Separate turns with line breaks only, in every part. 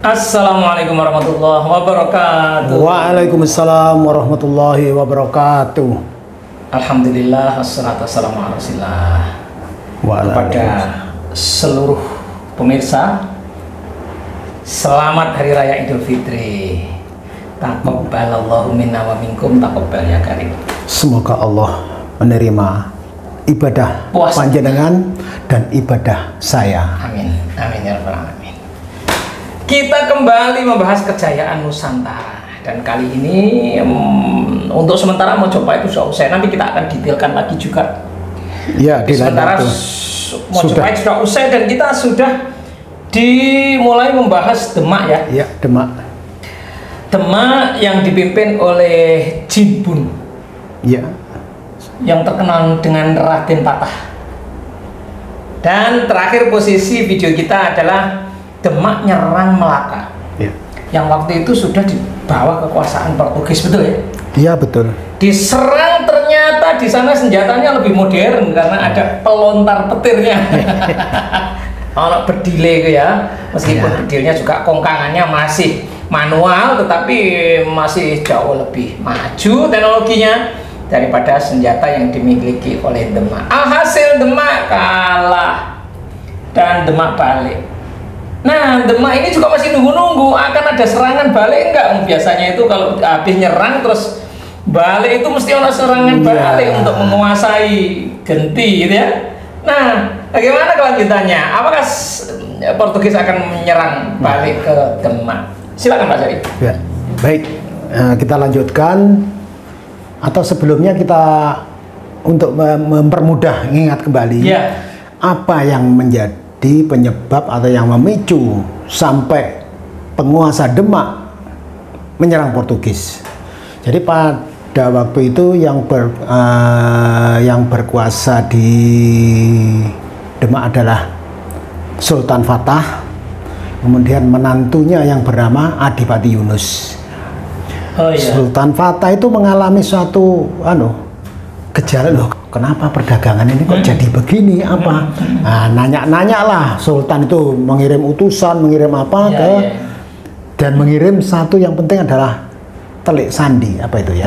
Assalamualaikum warahmatullahi wabarakatuh.
Waalaikumsalam warahmatullahi wabarakatuh.
Alhamdulillah, wassalatu wassalamu ala rasulillah. Kepada seluruh pemirsa, selamat Hari Raya Idul Fitri. Taqabbalallahu minna wa minkum, taqabbal ya karim.
Semoga Allah menerima ibadah panjenengan dan ibadah saya.
Amin, amin ya rabbal alamin. Kita kembali membahas kejayaan Nusantara, dan kali ini untuk sementara mau coba itu sudah usai. Nanti kita akan detailkan lagi juga.
Ya,
sementara mau coba sudah usai dan kita sudah dimulai membahas Demak ya.
Ya, Demak.
Demak yang dipimpin oleh Jin Bun.
Ya.
Yang terkenal dengan Raden Patah. Dan terakhir posisi video kita adalah Demak nyerang Melaka, ya. Yang waktu itu sudah di bawah kekuasaan Portugis, betul ya? Iya, betul. Diserang, ternyata di sana senjatanya lebih modern karena ada pelontar petirnya. Kalau berdile itu ya, meskipun bedilnya juga kongkangannya masih manual, tetapi masih jauh lebih maju teknologinya daripada senjata yang dimiliki oleh Demak. Alhasil Demak kalah dan Demak balik. Nah, Demak ini juga masih nunggu-nunggu akan ada serangan balik enggak? Biasanya itu kalau habis nyerang terus balik itu mesti ada serangan balik untuk menguasai Genti gitu ya. Nah, bagaimana kelanjutannya? Apakah Portugis akan menyerang balik ke Demak? Silakan Pak Syarif.
Ya, baik. Kita lanjutkan, atau sebelumnya kita untuk mempermudah ingat kembali apa yang menjadi penyebab atau yang memicu sampai penguasa Demak menyerang Portugis. Jadi pada waktu itu yang berkuasa di Demak adalah Sultan Fatah, kemudian menantunya yang bernama Adipati Yunus. Sultan Fatah itu mengalami suatu gejala, loh, kenapa perdagangan ini kok jadi begini, apa? Nah, nanya-nanya lah. Sultan itu mengirim utusan, mengirim apa dan mengirim satu yang penting adalah telik sandi, apa itu ya?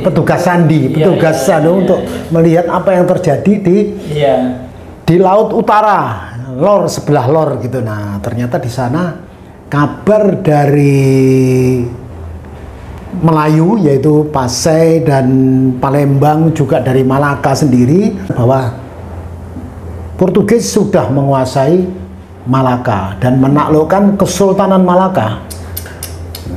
Petugas sandi, untuk melihat apa yang terjadi di Laut Utara, lor sebelah lor gitu. Nah, ternyata di sana kabar dari Melayu, yaitu Pasai dan Palembang, juga dari Malaka sendiri, bahwa Portugis sudah menguasai Malaka dan menaklukkan Kesultanan Malaka.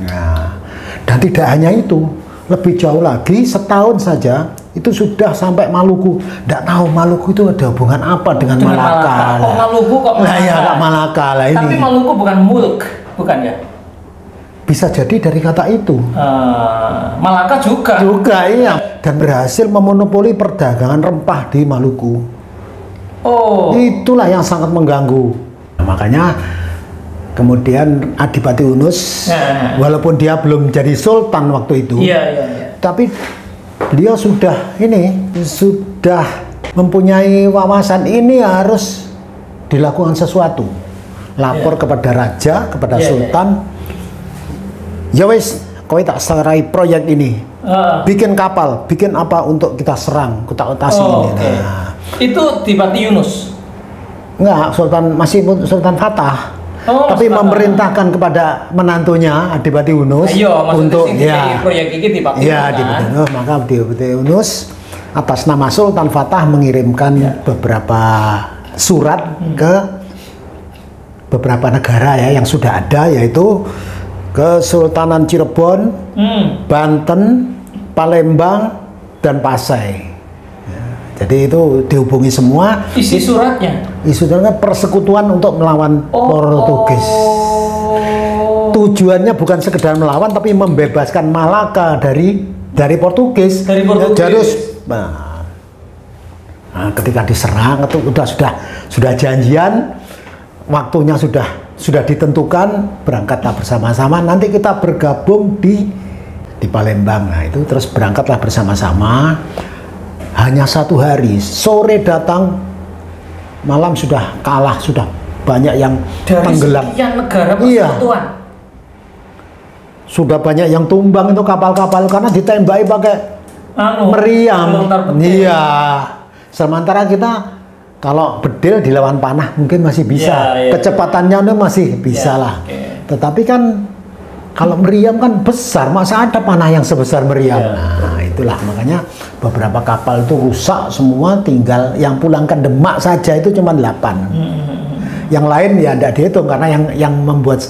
Nah, dan tidak hanya itu, lebih jauh lagi, setahun saja itu sudah sampai Maluku. Tidak tahu Maluku itu ada hubungan apa dengan Malaka.
Kok Maluku kok Malaka?
Ya, Malaka lah ini.
Tapi Maluku bukan mulk, bukan ya?
Bisa jadi dari kata itu.
Malaka juga.
Iya. Dan berhasil memonopoli perdagangan rempah di Maluku. Itulah yang sangat mengganggu. Makanya kemudian Adipati Yunus, walaupun dia belum jadi sultan waktu itu, tapi beliau sudah mempunyai wawasan ini harus dilakukan sesuatu. Lapor kepada raja, kepada sultan. Ya wes, kowe tak serai proyek ini, bikin kapal, bikin apa untuk kita serang, kita utasi ini. Nah, itu
Adipati Yunus?
Enggak, masih Sultan Fatah, tapi memerintahkan kepada menantunya Adipati Yunus untuk
proyek ini Adipati Yunus.
Maka Adipati Yunus atas nama Sultan Fatah mengirimkan beberapa surat ke beberapa negara yang sudah ada, yaitu Kesultanan Cirebon, Banten, Palembang, dan Pasai. Jadi itu dihubungi semua.
Isi suratnya?
Isi suratnya persekutuan untuk melawan Portugis. Tujuannya bukan sekedar melawan, tapi membebaskan Malaka dari Portugis. Nah, ketika diserang itu sudah janjian, waktunya sudah ditentukan, berangkatlah bersama-sama. Nanti kita bergabung di Palembang. Nah, itu terus berangkatlah bersama-sama. Hanya 1 hari, sore datang, malam sudah kalah, sudah banyak yang tenggelam.
Dari sekian negara persekutuan.
Sudah banyak yang tumbang itu kapal-kapal karena ditembaki pakai meriam. Iya. Sementara kita kalau bedil dilawan panah mungkin masih bisa. Kecepatannya itu masih bisa lah. Tetapi kan kalau meriam kan besar, masa ada panah yang sebesar meriam. Nah, itulah makanya beberapa kapal itu rusak semua, tinggal yang pulang ke Demak saja itu cuma 8. Yang lain ya tidak dihitung karena yang membuat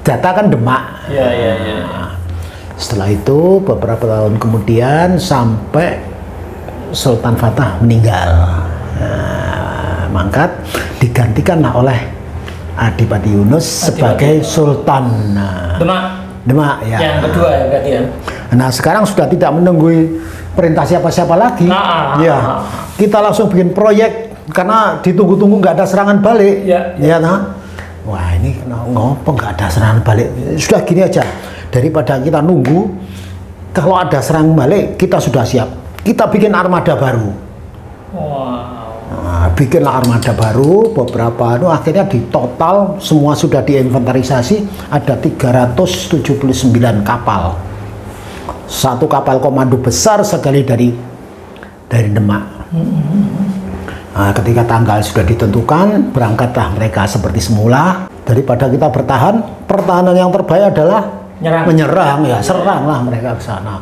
data kan Demak. Setelah itu beberapa tahun kemudian sampai Sultan Fatah meninggal. Mangkat digantikanlah oleh Adipati Yunus sebagai Sultan Demak ya.
Yang kedua ya berarti ya.
Nah sekarang sudah tidak menunggu perintah siapa-siapa lagi. Ya, kita langsung bikin proyek karena ditunggu-tunggu nggak ada serangan balik. Ya, nah. Wah ini ngopo nggak ada serangan balik. Sudah gini aja, daripada kita nunggu, kalau ada serangan balik kita sudah siap. Kita bikin armada baru. Nah, bikinlah armada baru beberapa akhirnya di total semua sudah diinventarisasi ada 379 kapal. Satu kapal komando besar sekali dari Demak. Nah, ketika tanggal sudah ditentukan berangkatlah mereka seperti semula. Daripada kita bertahan, pertahanan yang terbaik adalah menyerang ya, seranglah mereka ke sana.